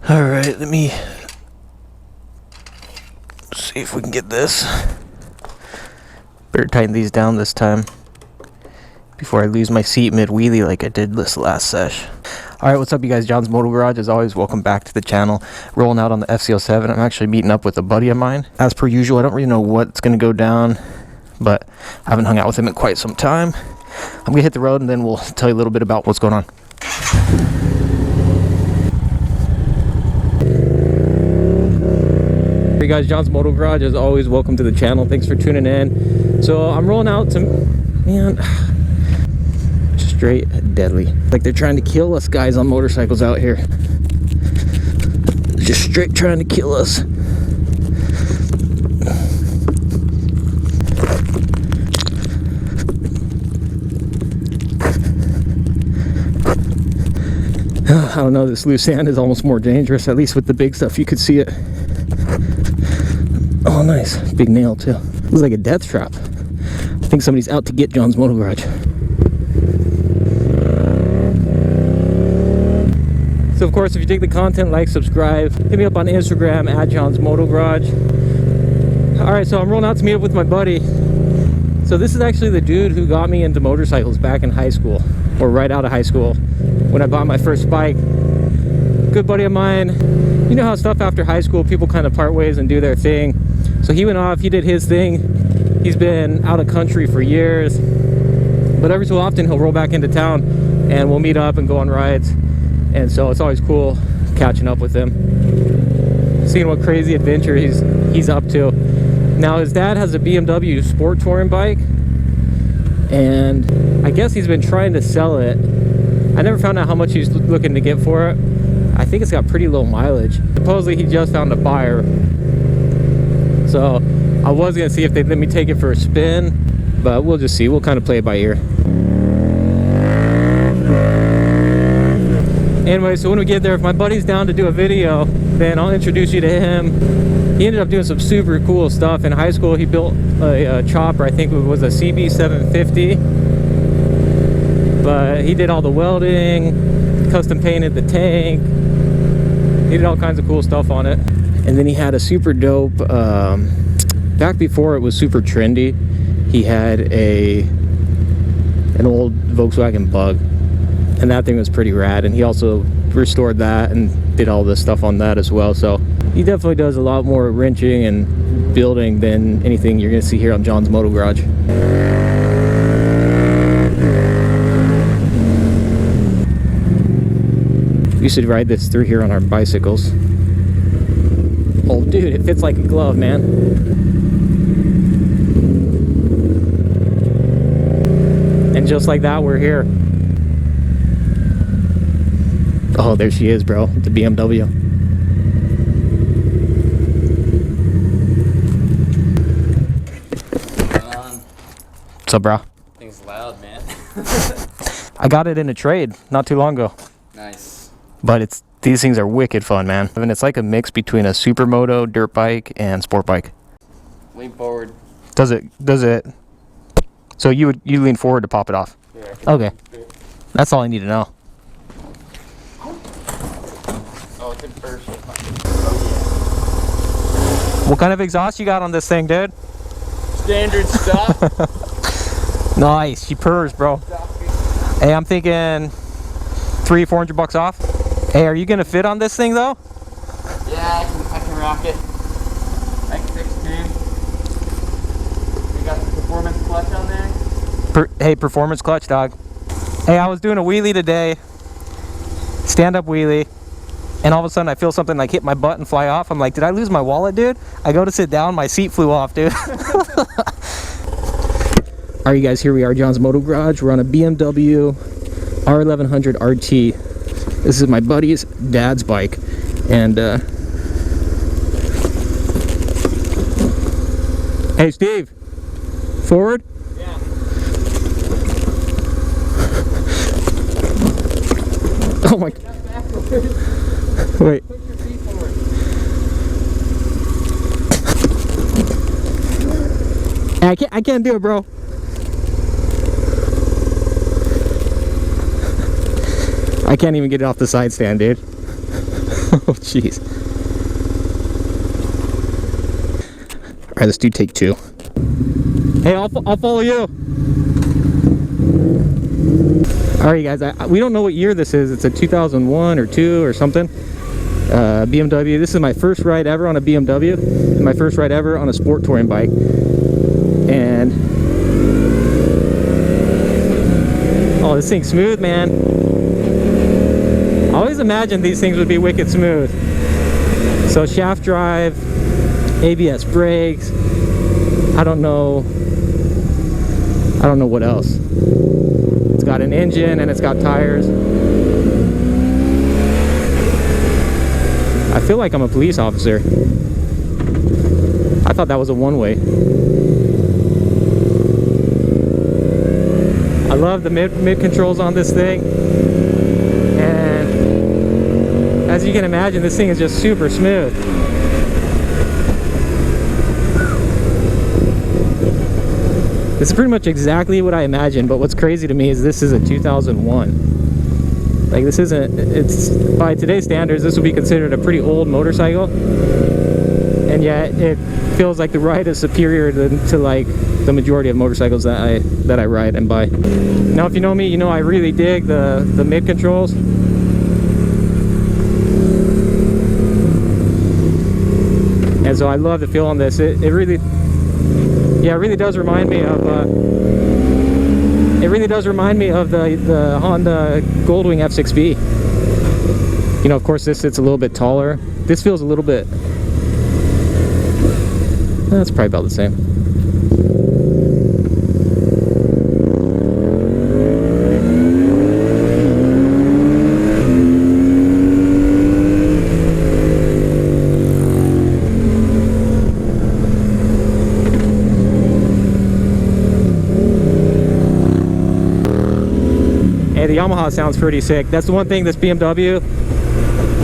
Alright, let me see if we can get this. Better tighten these down this time before I lose my seat mid-wheelie like I did this last sesh. Alright, what's up you guys? John's Moto Garage. As always, welcome back to the channel. Rolling out on the FZ07. I'm actually meeting up with a buddy of mine. As per usual, I don't really know what's going to go down, but I haven't hung out with him in quite some time. I'm going to hit the road and then we'll tell you a little bit about what's going on. Hey guys, John's Moto Garage. As always, welcome to the channel. Thanks for tuning in. So I'm rolling out to, man, straight deadly. Like they're trying to kill us guys on motorcycles out here. Just straight trying to kill us. I don't know, this loose sand is almost more dangerous. At least with the big stuff you could see it. Oh nice, big nail too. Looks like a death trap. I think somebody's out to get John's Moto Garage. So of course, if you dig the content, like, subscribe. Hit me up on Instagram at John's Moto Garage. Alright, so I'm rolling out to meet up with my buddy. So this is actually the dude who got me into motorcycles back in high school, or right out of high school, when I bought my first bike. Good buddy of mine. You know how stuff after high school, people kind of part ways and do their thing. So he went off, he did his thing. He's been out of country for years, but every so often he'll roll back into town and we'll meet up and go on rides. And so it's always cool catching up with him, seeing what crazy adventure he's up to. Now his dad has a BMW Sport Touring bike, and I guess he's been trying to sell it. I never found out how much he's looking to get for it. I think it's got pretty low mileage. Supposedly he just found a buyer. So I was gonna see if they'd let me take it for a spin, but we'll just see. We'll kind of play it by ear. Anyway, so when we get there, if my buddy's down to do a video, then I'll introduce you to him. He ended up doing some super cool stuff. In high school, he built a chopper. I think it was a CB750. But he did all the welding, custom painted the tank. He did all kinds of cool stuff on it. And then he had a super dope, back before it was super trendy, he had an old Volkswagen Bug. And that thing was pretty rad, and he also restored that and did all this stuff on that as well. So he definitely does a lot more wrenching and building than anything you're gonna see here on John's Moto Garage. We used to ride this through here on our bicycles. Oh dude, it fits like a glove, man. And just like that, we're here. Oh, there she is, bro. The BMW. What's up, bro? Thing's loud, man. I got it in a trade not too long ago. Nice. But these things are wicked fun, man. I mean, it's like a mix between a supermoto, dirt bike, and sport bike. Lean forward. Does it? So you lean forward to pop it off? Yeah. Okay. That's all I need to know. Oh, it's in first. What kind of exhaust you got on this thing, dude? Standard stuff. Nice. She purrs, bro. Hey, I'm thinking $300-400 off. Hey, are you gonna fit on this thing though? Yeah, I can rock it. I can fix too. We got the performance clutch on there. Hey, performance clutch, dog. Hey, I was doing a wheelie today, stand-up wheelie, and all of a sudden I feel something like hit my butt and fly off. I'm like, did I lose my wallet, dude? I go to sit down, my seat flew off, dude. Alright, you guys, here we are, John's Moto Garage. We're on a BMW R1100RT. This is my buddy's dad's bike, and hey, Steve, forward. Yeah. Oh my. Wait. Put your feet forward. I can't do it, bro. I can't even get it off the side stand, dude. Oh, jeez. All right, let's do take 2. Hey, I'll follow you. All right, guys, we don't know what year this is. It's a 2001 or 2 or something. BMW. This is my first ride ever on a BMW. And my first ride ever on a sport touring bike. And oh, this thing's smooth, man. I always imagined these things would be wicked smooth. So shaft drive, ABS brakes. I don't know what else. It's got an engine and it's got tires. I feel like I'm a police officer. I thought that was a one-way. I love the mid controls on this thing. And as you can imagine, this thing is just super smooth. This is pretty much exactly what I imagined, but what's crazy to me is this is a 2001. Like, this isn't, it's, by today's standards, this would be considered a pretty old motorcycle. And yet, it feels like the ride is superior to like, the majority of motorcycles that I ride and buy. Now, if you know me, you know I really dig the mid controls. And so I love the feel on this. It really, yeah, it really does remind me of the Honda Goldwing F6B. You know, of course, this sits a little bit taller. This feels a little bit, that's probably about the same. The Yamaha sounds pretty sick. That's the one thing, this BMW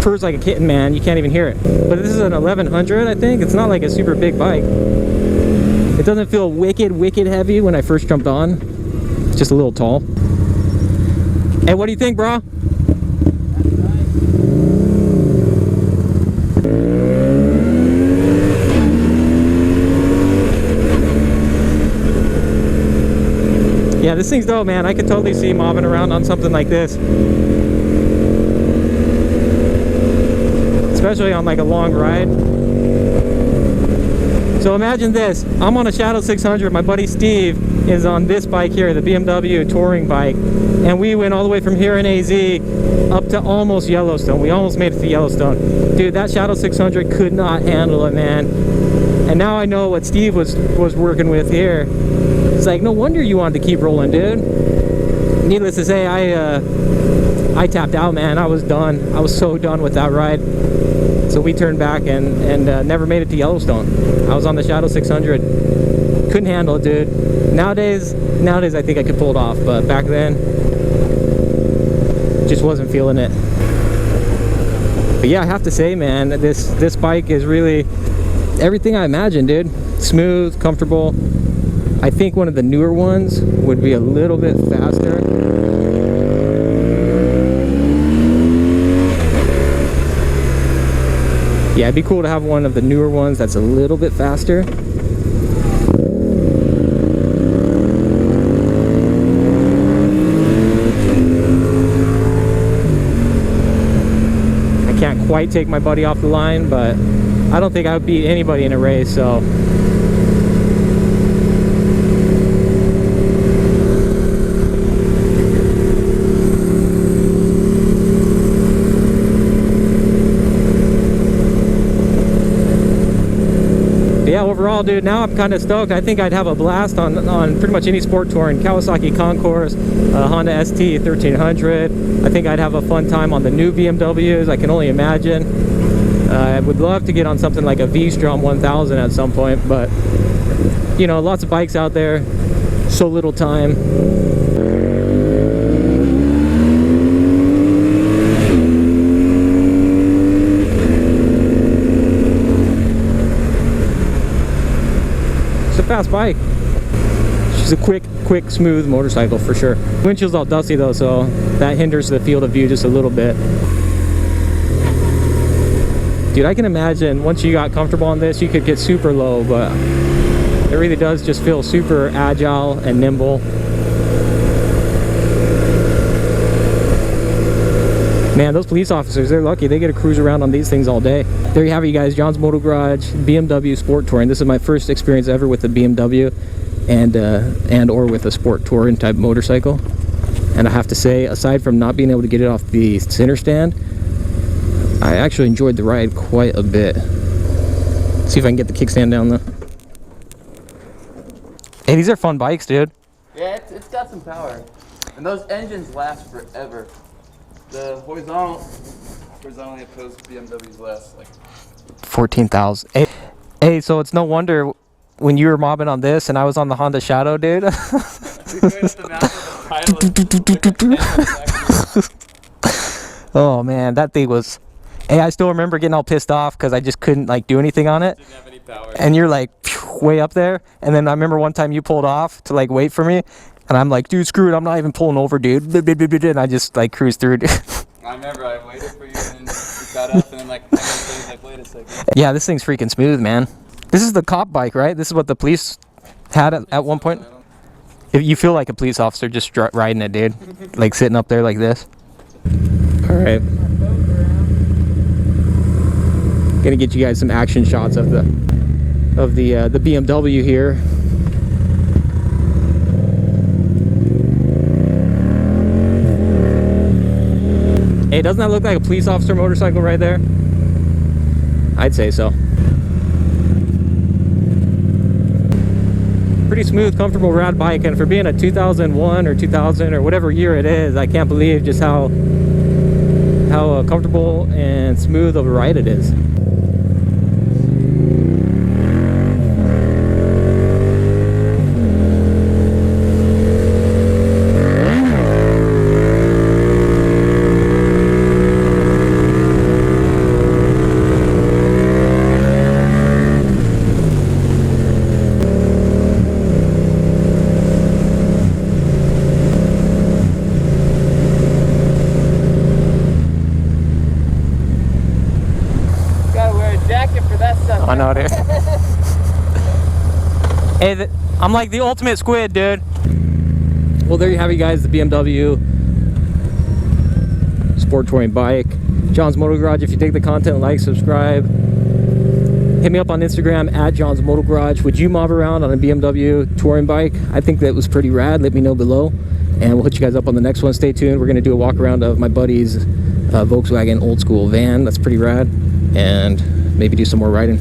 purrs like a kitten, man. You can't even hear it. But this is an 1100, I think. It's not like a super big bike. It doesn't feel wicked heavy when I first jumped on. It's just a little tall. Hey, what do you think, bro? Yeah, this thing's dope, man. I could totally see mobbing around on something like this. Especially on like a long ride. So imagine this. I'm on a Shadow 600. My buddy Steve is on this bike here, the BMW touring bike. And we went all the way from here in AZ up to almost Yellowstone. We almost made it to Yellowstone. Dude, that Shadow 600 could not handle it, man. And now I know what Steve was working with here. It's like, no wonder you wanted to keep rolling, dude. Needless to say, I tapped out, man. I was done. I was so done with that ride. So we turned back and never made it to Yellowstone. I was on the Shadow 600. Couldn't handle it, dude. Nowadays I think I could pull it off, but back then, just wasn't feeling it. But yeah, I have to say, man, this bike is really everything I imagined, dude. Smooth, comfortable. I think one of the newer ones would be a little bit faster. Yeah, it'd be cool to have one of the newer ones that's a little bit faster. I can't quite take my buddy off the line, but I don't think I would beat anybody in a race, so. Yeah, overall, dude, now I'm kind of stoked. I think I'd have a blast on pretty much any sport touring. Kawasaki Concours, Honda ST 1300. I think I'd have a fun time on the new BMWs. I can only imagine. I would love to get on something like a V-Strom 1000 at some point, but you know, lots of bikes out there, so little time. Fast bike. She's a quick, smooth motorcycle for sure. Windshield's all dusty though, so that hinders the field of view just a little bit. Dude, I can imagine once you got comfortable on this, you could get super low, but it really does just feel super agile and nimble. Man, those police officers, they're lucky. They get to cruise around on these things all day. There you have it, you guys. John's Moto Garage, BMW Sport Touring. This is my first experience ever with the BMW and or with a sport touring type motorcycle. And I have to say, aside from not being able to get it off the center stand, I actually enjoyed the ride quite a bit. See if I can get the kickstand down though. Hey, these are fun bikes, dude. Yeah, it's got some power. And those engines last forever. The horizontally opposed BMWs last like 14,000. Hey, so it's no wonder when you were mobbing on this and I was on the Honda Shadow, dude. Oh man, that thing was. Hey, I still remember getting all pissed off because I just couldn't like do anything on it. Didn't have any power. And you're like way up there, and then I remember one time you pulled off to like wait for me. And I'm like, dude, screw it, I'm not even pulling over, dude. And I just like cruised through. I remember I waited for you and you got up and then like 10 minutes later, like, wait a second. Yeah, this thing's freaking smooth, man. This is the cop bike, right? This is what the police had at one point. If you feel like a police officer just riding it, dude. Like sitting up there like this. All right. Gonna get you guys some action shots of the BMW here. Hey, doesn't that look like a police officer motorcycle right there? I'd say so. Pretty smooth, comfortable rad bike, and for being a 2001 or 2000 or whatever year it is, I can't believe just how comfortable and smooth of a ride it is. I know, dude. Hey, I'm like the ultimate squid, dude. Well, there you have it, guys. The BMW Sport Touring bike. John's Moto Garage. If you dig the content, like, subscribe. Hit me up on Instagram at John's Moto Garage. Would you mob around on a BMW touring bike? I think that was pretty rad. Let me know below. And we'll hit you guys up on the next one. Stay tuned. We're going to do a walk around of my buddy's Volkswagen old school van. That's pretty rad. And maybe do some more riding.